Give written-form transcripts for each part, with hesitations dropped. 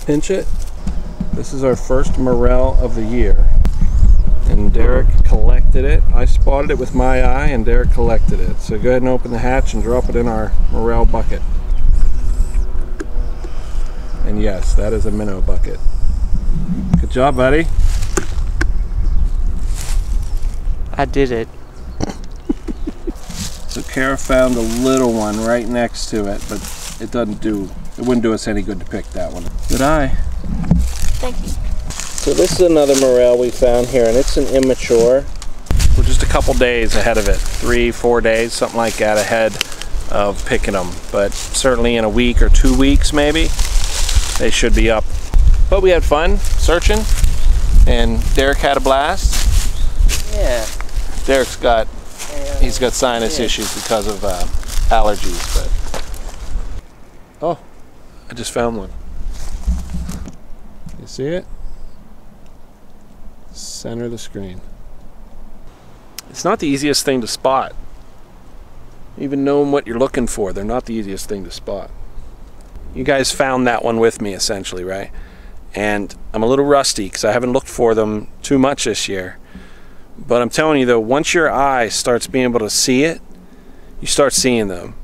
pinch it. This is our first morel of the year. And Derek collected it. I spotted it with my eye and Derek collected it. So go ahead and open the hatch and drop it in our morel bucket. And yes, that is a minnow bucket. Good job, buddy. I did it. So Kara found a little one right next to it, but it wouldn't do us any good to pick that one. Good eye. Thank you. So this is another morel we found here, and it's an immature. We're just a couple days ahead of it, 3-4 days, something like that, ahead of picking them. But certainly in a week or 2 weeks maybe, they should be up. But we had fun searching, and Derek had a blast. Yeah. Derek's got, he's got sinus issues because of allergies, but. Oh, I just found one. You see it? Center of the screen. It's not the easiest thing to spot. Even knowing what you're looking for, they're not the easiest thing to spot. You guys found that one with me essentially, right? And I'm a little rusty because I haven't looked for them too much this year. But I'm telling you though, once your eye starts being able to see it, you start seeing them.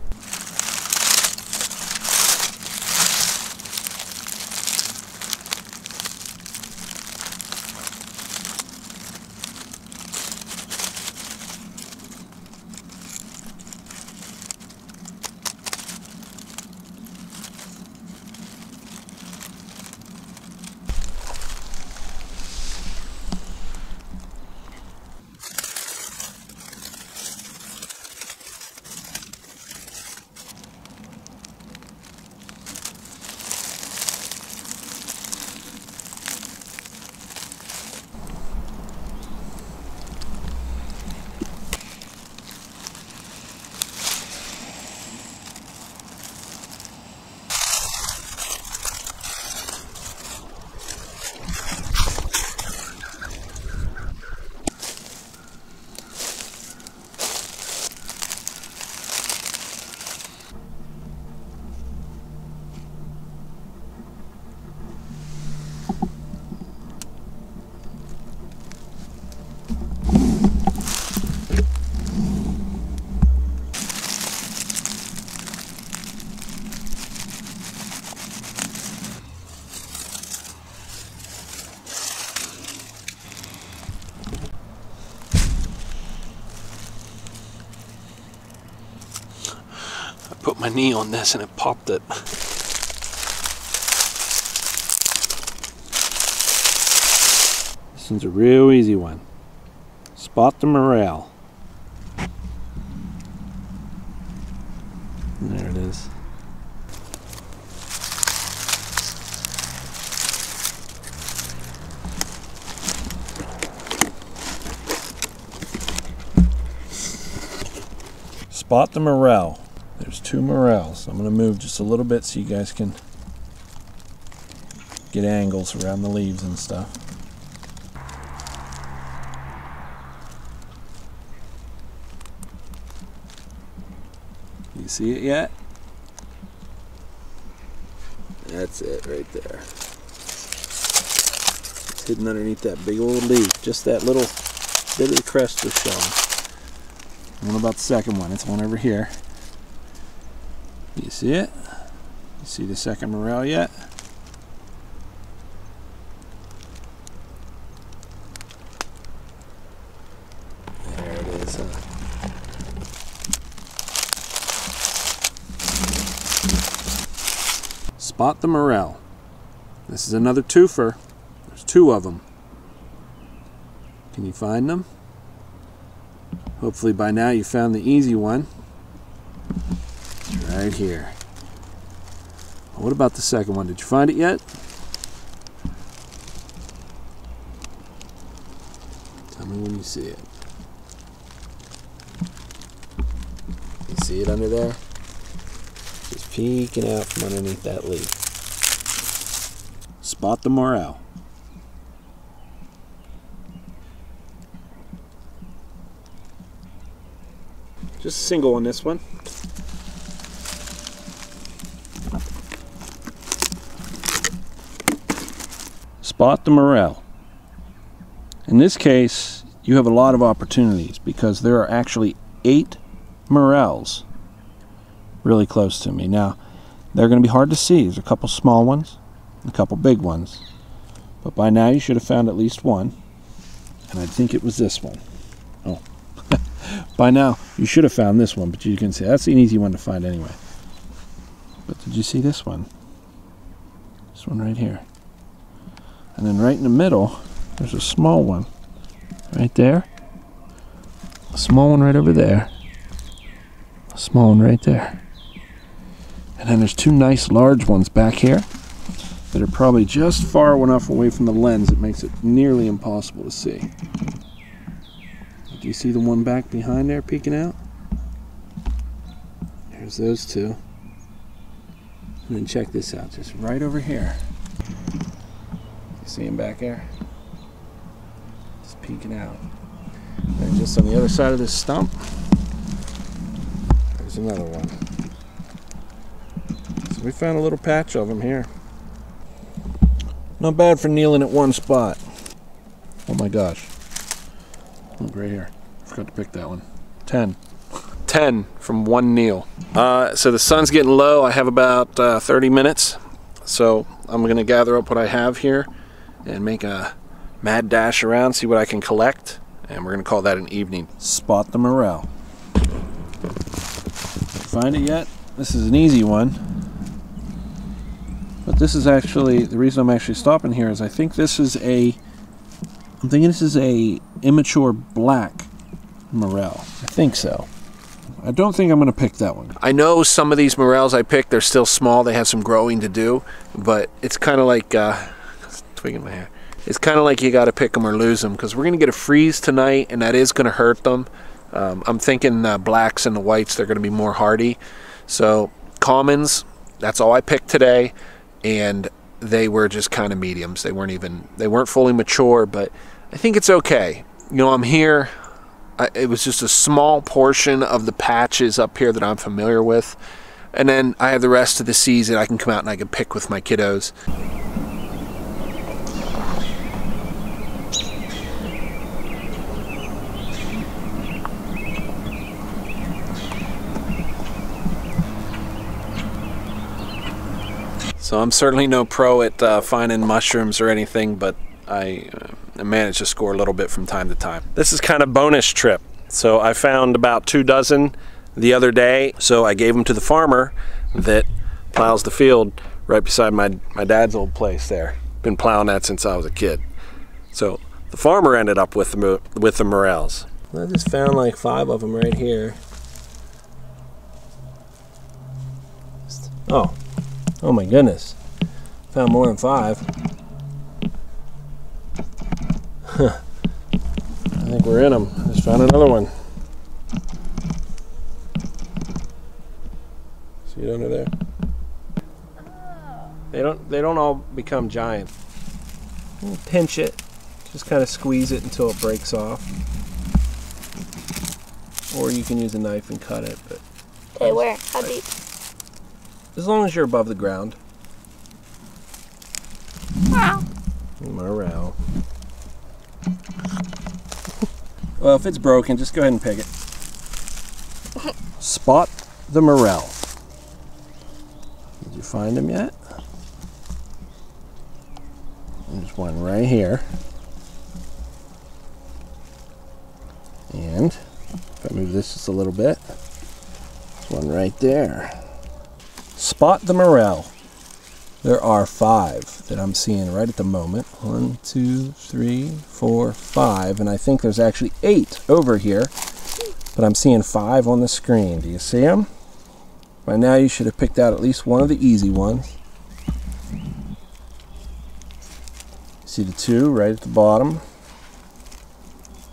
Put my knee on this and it popped it. This one's a real easy one. Spot the morel. There it is. Spot the morel. There's 2 morels. I'm going to move just a little bit so you guys can get angles around the leaves and stuff. You see it yet? That's it right there. It's hidden underneath that big old leaf. Just that little bit of the crest was showing. What about the second one? It's one over here. You see it? You see the second morel yet? There it is. Spot the morel. This is another twofer. There's 2 of them. Can you find them? Hopefully by now you found the easy one. Right here. What about the second one? Did you find it yet? Tell me when you see it. You see it under there? Just peeking out from underneath that leaf. Spot the morel. Just a single on this one. Spot the morel. In this case, you have a lot of opportunities because there are actually 8 morels really close to me. Now, they're going to be hard to see. There's a couple small ones, a couple big ones. But by now you should have found at least one. And I think it was this one. Oh. By now you should have found this one, but you can see that's an easy one to find anyway. But did you see this one? This one right here. And then right in the middle, there's a small one. Right there. A small one right over there. A small one right there. And then there's 2 nice large ones back here that are probably just far enough away from the lens it makes it nearly impossible to see. Do you see the one back behind there peeking out? There's those 2. And then check this out, just right over here. You see him back there? Just peeking out. And just on the other side of this stump, there's another one. So we found a little patch of them here. Not bad for kneeling at one spot. Oh my gosh. Look right here. Forgot to pick that one. 10. 10 from one kneel. So the sun's getting low. I have about 30 minutes. So I'm going to gather up what I have here and make a mad dash around, see what I can collect. And we're going to call that an evening. Spot the morel. Find it yet? This is an easy one. But this is actually, the reason I'm actually stopping here is I'm thinking this is a immature black morel. I think so. I don't think I'm going to pick that one. I know some of these morels I picked, they're still small, they have some growing to do, but it's kind of like, twigging my hair. It's kind of like you got to pick them or lose them, because we're going to get a freeze tonight, and that is going to hurt them. I'm thinking blacks and the whites, they're going to be more hardy. So commons, that's all I picked today, and they were just kind of mediums. They weren't fully mature, but I think it's okay. You know, I'm here. It was just a small portion of the patches up here that I'm familiar with, and then I have the rest of the season. I can come out and I can pick with my kiddos. So I'm certainly no pro at finding mushrooms or anything, but I managed to score a little bit from time to time. This is kind of bonus trip. So I found about 2 dozen the other day. So I gave them to the farmer that plows the field right beside my dad's old place there. Been plowing that since I was a kid. So the farmer ended up with the morels. I just found like 5 of them right here. Oh my goodness. Found more than 5. Huh. I think we're in them. I just found another one. See it under there? They don't all become giant. You pinch it, just kind of squeeze it until it breaks off. Or you can use a knife and cut it. But okay, where? How deep? As long as you're above the ground. Wow. Morel. Well, if it's broken, just go ahead and pick it. Spot the morel. Did you find him yet? There's one right here. And if I move this just a little bit, there's one right there. Spot the morel. There are 5 that I'm seeing right at the moment. 1, 2, 3, 4, 5, and I think there's actually 8 over here, but I'm seeing 5 on the screen. Do you see them? By now you should have picked out at least one of the easy ones. See the 2 right at the bottom,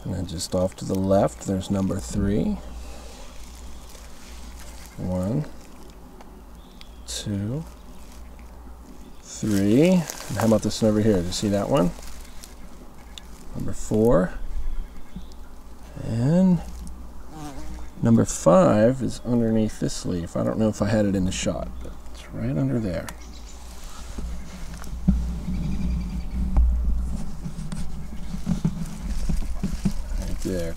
and then just off to the left there's number 3. 1, 2, 3. And how about this one over here? Do you see that one? Number 4. And number 5 is underneath this leaf. I don't know if I had it in the shot, but it's right under there. there.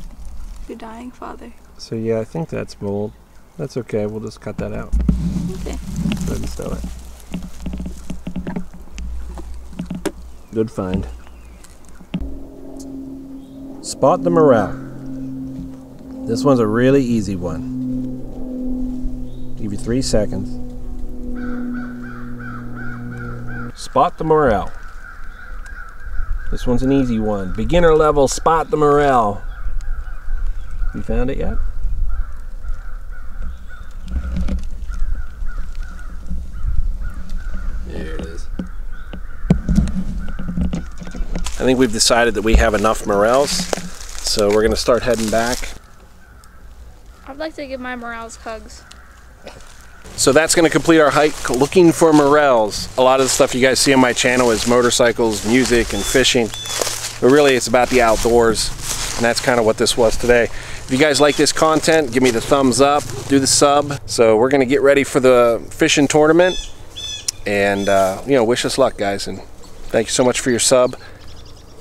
Your dying father. So yeah, I think that's mold. That's okay, we'll just cut that out. Okay. Go ahead and stow it. Good find. Spot the morel. This one's a really easy one. Give you 3 seconds. Spot the morel. This one's an easy one. Beginner level, spot the morel. You found it yet? There it is. I think we've decided that we have enough morels, so we're going to start heading back. I'd like to give my morels hugs. So that's going to complete our hike looking for morels. A lot of the stuff you guys see on my channel is motorcycles, music, and fishing. But really it's about the outdoors, and that's kind of what this was today. If you guys like this content, give me the thumbs up, do the sub. So we're going to get ready for the fishing tournament, and you know, wish us luck, guys, and thank you so much for your sub.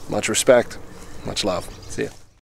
Much respect, much love.